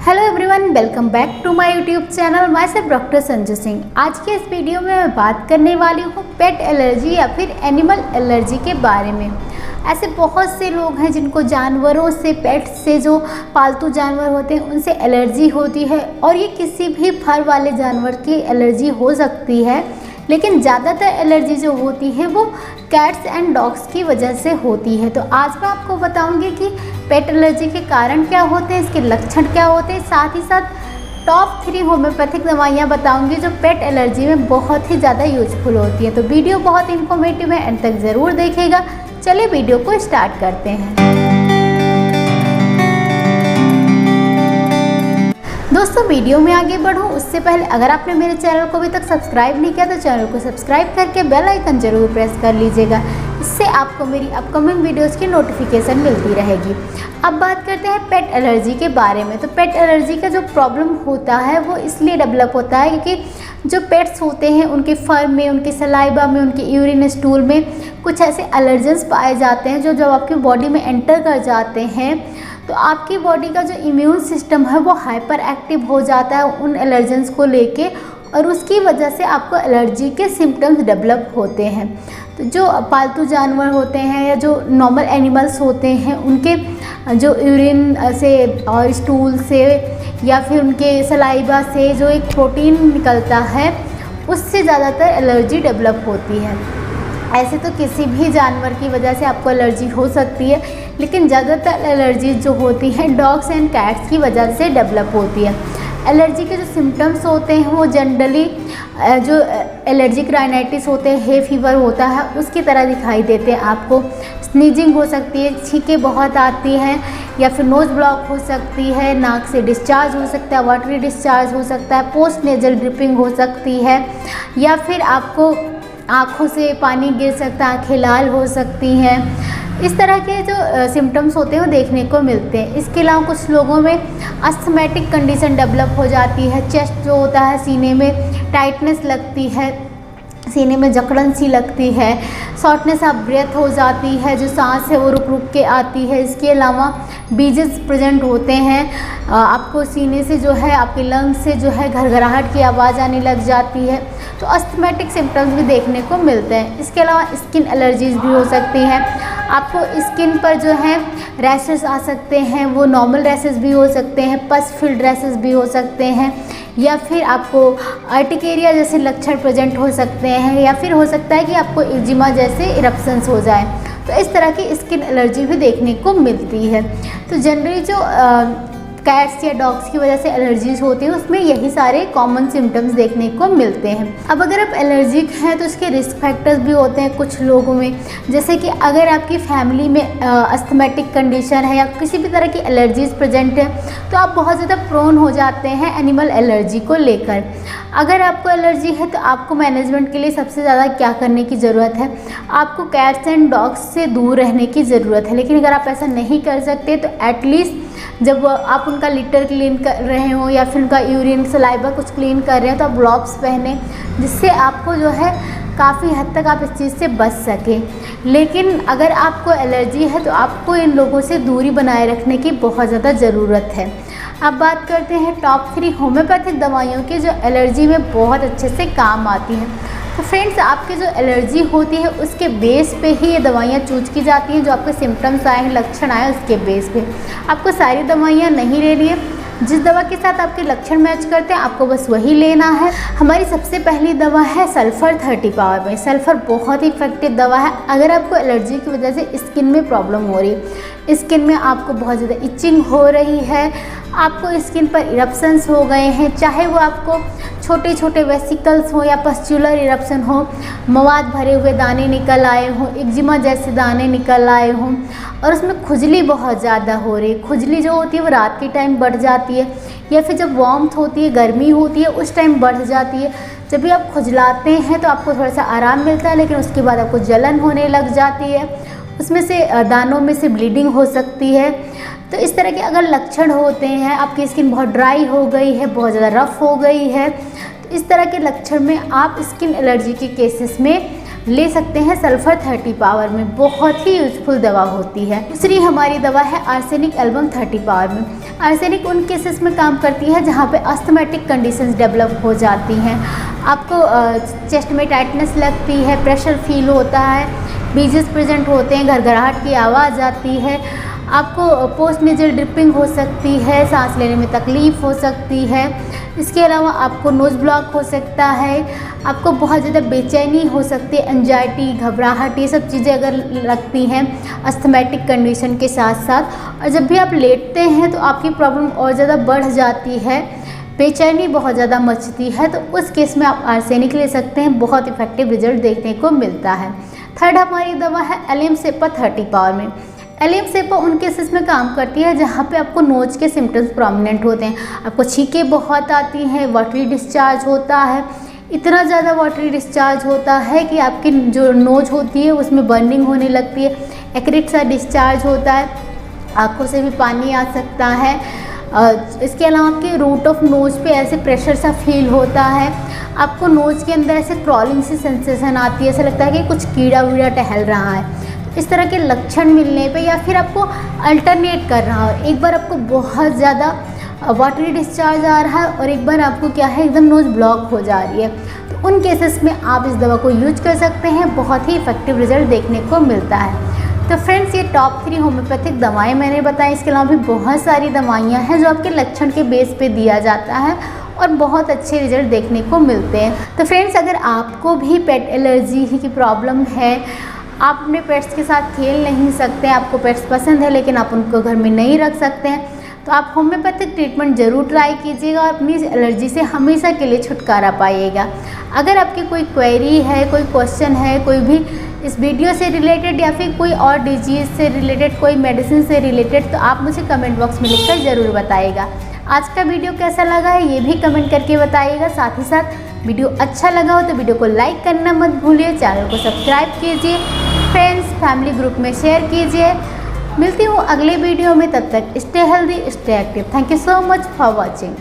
Hello everyone, welcome back to my YouTube channel. Myself doctor Sanju Singh. आज के इस video में मैं बात करने वाली हूँ पेट एलर्जी या फिर एनिमल एलर्जी के बारे में। ऐसे बहुत से लोग हैं जिनको जानवरों से, पेट से, जो पालतू जानवर होते हैं उनसे एलर्जी होती है, और ये किसी भी फर वाले जानवर की एलर्जी हो सकती है। लेकिन ज़्यादातर एलर्जी जो होती है वो कैट्स एंड डॉग्स की वजह से होती है। तो आज मैं आपको बताऊंगी कि पेट एलर्जी के कारण क्या होते हैं, इसके लक्षण क्या होते हैं, साथ ही साथ टॉप 3 होम्योपैथिक दवाइयाँ बताऊंगी जो पेट एलर्जी में बहुत ही ज़्यादा यूजफुल होती हैं। तो वीडियो बहुत इन्फॉर्मेटिव है, एंड तक ज़रूर देखिएगा। चलिए वीडियो को स्टार्ट करते हैं। दोस्तों, वीडियो में आगे बढ़ूं उससे पहले अगर आपने मेरे चैनल को अभी तक सब्सक्राइब नहीं किया तो चैनल को सब्सक्राइब करके बेल आइकन जरूर प्रेस कर लीजिएगा। इससे आपको मेरी अपकमिंग वीडियोस की नोटिफिकेशन मिलती रहेगी। अब बात करते हैं पेट एलर्जी के बारे में। तो पेट एलर्जी का जो प्रॉब्लम होता है वो इसलिए डेवलप होता है क्योंकि जो पेट्स होते हैं उनके फर में, उनके सलाइवा में, उनके यूरिन स्टूल में कुछ ऐसे एलर्जेंस पाए जाते हैं जो जब आपकी बॉडी में एंटर कर जाते हैं तो आपकी बॉडी का जो इम्यून सिस्टम है वो हाइपर एक्टिव हो जाता है उन एलर्जेंस को लेके, और उसकी वजह से आपको एलर्जी के सिम्टम्स डेवलप होते हैं। तो जो पालतू जानवर होते हैं या जो नॉर्मल एनिमल्स होते हैं उनके जो यूरिन से और स्टूल से या फिर उनके सलाइवा से जो एक प्रोटीन निकलता है उससे ज़्यादातर एलर्जी डेवलप होती है। ऐसे तो किसी भी जानवर की वजह से आपको एलर्जी हो सकती है, लेकिन ज़्यादातर एलर्जी जो होती हैं डॉग्स एंड कैट्स की वजह से डेवलप होती है। एलर्जी के जो सिम्टम्स होते हैं वो जनरली जो एलर्जिक राइनाइटिस होते हैं, हे फीवर होता है उसकी तरह दिखाई देते हैं आपको। स्नीजिंग हो सकती है, छींकें बहुत आती हैं, या फिर नोज़ ब्लॉक हो सकती है, नाक से डिस्चार्ज हो सकता है, वाटरी डिस्चार्ज हो सकता है, पोस्ट नेजल ड्रिपिंग हो सकती है, या फिर आपको आँखों से पानी गिर सकता है, आँखें लाल हो सकती हैं। इस तरह के जो सिम्टम्स होते हैं वो देखने को मिलते हैं। इसके अलावा कुछ लोगों में अस्थमैटिक कंडीशन डेवलप हो जाती है। चेस्ट जो होता है, सीने में टाइटनेस लगती है, सीने में जकड़न सी लगती है, शॉर्टनेस ऑफ ब्रेथ हो जाती है, जो सांस है वो रुक रुक के आती है। इसके अलावा बीजेस प्रेजेंट होते हैं, आपको सीने से जो है, आपके लंग्स से जो है घरघराहट की आवाज़ आने लग जाती है। तो अस्थमैटिक सिम्टम्स भी देखने को मिलते हैं। इसके अलावा स्किन एलर्जीज भी हो सकती हैं। आपको स्किन पर जो है रैशेस आ सकते हैं, वो नॉर्मल रैशेस भी हो सकते हैं, पस फिल्ड रैशेस भी हो सकते हैं, या फिर आपको अर्टिकेरिया जैसे लक्षण प्रेजेंट हो सकते हैं, या फिर हो सकता है कि आपको एक्जिमा जैसे इरप्शंस हो जाए। तो इस तरह की स्किन एलर्जी भी देखने को मिलती है। तो जनरली जो कैट्स या डॉग्स की वजह से एलर्जीज होती है उसमें यही सारे कॉमन सिम्टम्स देखने को मिलते हैं। अब अगर आप एलर्जिक हैं तो इसके रिस्क फैक्टर्स भी होते हैं कुछ लोगों में, जैसे कि अगर आपकी फैमिली में अस्थमैटिक कंडीशन है या किसी भी तरह की एलर्जीज प्रेजेंट है तो आप बहुत ज़्यादा प्रोन हो जाते हैं एनिमल एलर्जी को लेकर। अगर आपको एलर्जी है तो आपको मैनेजमेंट के लिए सबसे ज़्यादा क्या करने की ज़रूरत है, आपको कैट्स एंड डॉग्स से दूर रहने की ज़रूरत है। लेकिन अगर आप ऐसा नहीं कर सकते तो एटलीस्ट जब आप उनका लिटर क्लीन कर रहे हो या फिर उनका यूरिन सलाइवा कुछ क्लीन कर रहे हैं तो आप ग्लव्स पहने, जिससे आपको जो है काफ़ी हद तक आप इस चीज़ से बच सकें। लेकिन अगर आपको एलर्जी है तो आपको इन लोगों से दूरी बनाए रखने की बहुत ज़्यादा ज़रूरत है। अब बात करते हैं टॉप 3 होम्योपैथिक दवाइयों की जो एलर्जी में बहुत अच्छे से काम आती हैं। तो फ्रेंड्स, आपकी जो एलर्जी होती है उसके बेस पे ही ये दवाइयाँ चूज की जाती हैं। जो आपके सिम्टम्स आए हैं, लक्षण आए, उसके बेस पे आपको सारी दवाइयाँ नहीं लेनी है। जिस दवा के साथ आपके लक्षण मैच करते हैं आपको बस वही लेना है। हमारी सबसे पहली दवा है सल्फर 30 पावर में। सल्फर बहुत ही इफेक्टिव दवा है। अगर आपको एलर्जी की वजह से स्किन में प्रॉब्लम हो रही है, स्किन में आपको बहुत ज़्यादा इचिंग हो रही है, आपको स्किन पर इरप्शंस हो गए हैं, चाहे वो आपको छोटे छोटे वेसिकल्स हो या पस्चुलर इरप्शन हो, मवाद भरे हुए दाने निकल आए हों, एक्जिमा जैसे दाने निकल आए हों, और उसमें खुजली बहुत ज़्यादा हो रही है। खुजली जो होती है वो रात के टाइम बढ़ जाती है, या फिर जब वार्मथ होती है, गर्मी होती है, उस टाइम बढ़ जाती है। जब भी आप खुजलाते हैं तो आपको थोड़ा सा आराम मिलता है, लेकिन उसके बाद आपको जलन होने लग जाती है, उसमें से दानों में से ब्लीडिंग हो सकती है। तो इस तरह के अगर लक्षण होते हैं, आपकी स्किन बहुत ड्राई हो गई है, बहुत ज़्यादा रफ़ हो गई है, तो इस तरह के लक्षण में आप स्किन एलर्जी के केसेस में ले सकते हैं सल्फर 30 पावर में, बहुत ही यूजफुल दवा होती है। दूसरी हमारी दवा है आर्सेनिक एल्बम 30 पावर में। आर्सेनिक उन केसेस में काम करती है जहाँ पे अस्थमेटिक कंडीशंस डेवलप हो जाती हैं, आपको चेस्ट में टाइटनेस लगती है, प्रेशर फील होता है, बीजेस प्रेजेंट होते हैं, घरघराहट की आवाज़ आती है, आपको पोस्ट नेजल ड्रिपिंग हो सकती है, सांस लेने में तकलीफ़ हो सकती है। इसके अलावा आपको नोज़ ब्लॉक हो सकता है, आपको बहुत ज़्यादा बेचैनी हो सकती है, एंजाइटी, घबराहट, ये सब चीज़ें अगर लगती हैं अस्थमेटिक कंडीशन के साथ साथ। और जब भी आप लेटते हैं तो आपकी प्रॉब्लम और ज़्यादा बढ़ जाती है, बेचैनी बहुत ज़्यादा मचती है, तो उस केस में आप आर्सेनिक ले सकते हैं, बहुत इफेक्टिव रिजल्ट देखने को मिलता है। थर्ड हमारी दवा है एलियम सेपा 30 पावर में। एलियम सेपा उन केसेस में काम करती है जहाँ पे आपको नोज के सिम्टम्स प्रोमिनेंट होते हैं, आपको छींकें बहुत आती हैं, वाटरी डिस्चार्ज होता है, इतना ज़्यादा वाटरी डिस्चार्ज होता है कि आपकी जो नोज होती है उसमें बर्निंग होने लगती है, एक्रिक सा डिस्चार्ज होता है, आँखों से भी पानी आ सकता है। इसके अलावा आपके रूट ऑफ नोज पे ऐसे प्रेशर सा फील होता है, आपको नोज के अंदर ऐसे क्रॉलिंग सी सेंसेशन आती है, ऐसा लगता है कि कुछ कीड़ा वीड़ा टहल रहा है। इस तरह के लक्षण मिलने पे या फिर आपको अल्टरनेट कर रहा हो, एक बार आपको बहुत ज़्यादा वाटरी डिस्चार्ज आ रहा है और एक बार आपको क्या है एकदम नोज ब्लॉक हो जा रही है, तो उन केसेस में आप इस दवा को यूज कर सकते हैं, बहुत ही इफेक्टिव रिजल्ट देखने को मिलता है। तो फ्रेंड्स, ये टॉप 3 होम्योपैथिक दवाएं मैंने बताई। इसके अलावा भी बहुत सारी दवाइयाँ हैं जो आपके लक्षण के बेस पे दिया जाता है और बहुत अच्छे रिजल्ट देखने को मिलते हैं। तो फ्रेंड्स, अगर आपको भी पेट एलर्जी की प्रॉब्लम है, आप अपने पेट्स के साथ खेल नहीं सकते, आपको पेट्स पसंद है लेकिन आप उनको घर में नहीं रख सकते हैं, तो आप होम्योपैथिक ट्रीटमेंट ज़रूर ट्राई कीजिएगा और अपनी एलर्जी से हमेशा के लिए छुटकारा पाइएगा। अगर आपकी कोई क्वेरी है, कोई क्वेश्चन है, कोई भी इस वीडियो से रिलेटेड या फिर कोई और डिजीज़ से रिलेटेड, कोई मेडिसिन से रिलेटेड, तो आप मुझे कमेंट बॉक्स में लिखकर ज़रूर बताइएगा। आज का वीडियो कैसा लगा है ये भी कमेंट करके बताइएगा। साथ ही साथ वीडियो अच्छा लगा हो तो वीडियो को लाइक करना मत भूलिए, चैनल को सब्सक्राइब कीजिए, फ्रेंड्स फैमिली ग्रुप में शेयर कीजिए। मिलती हूँ अगले वीडियो में, तब तक stay healthy, stay active. Thank you so much for watching.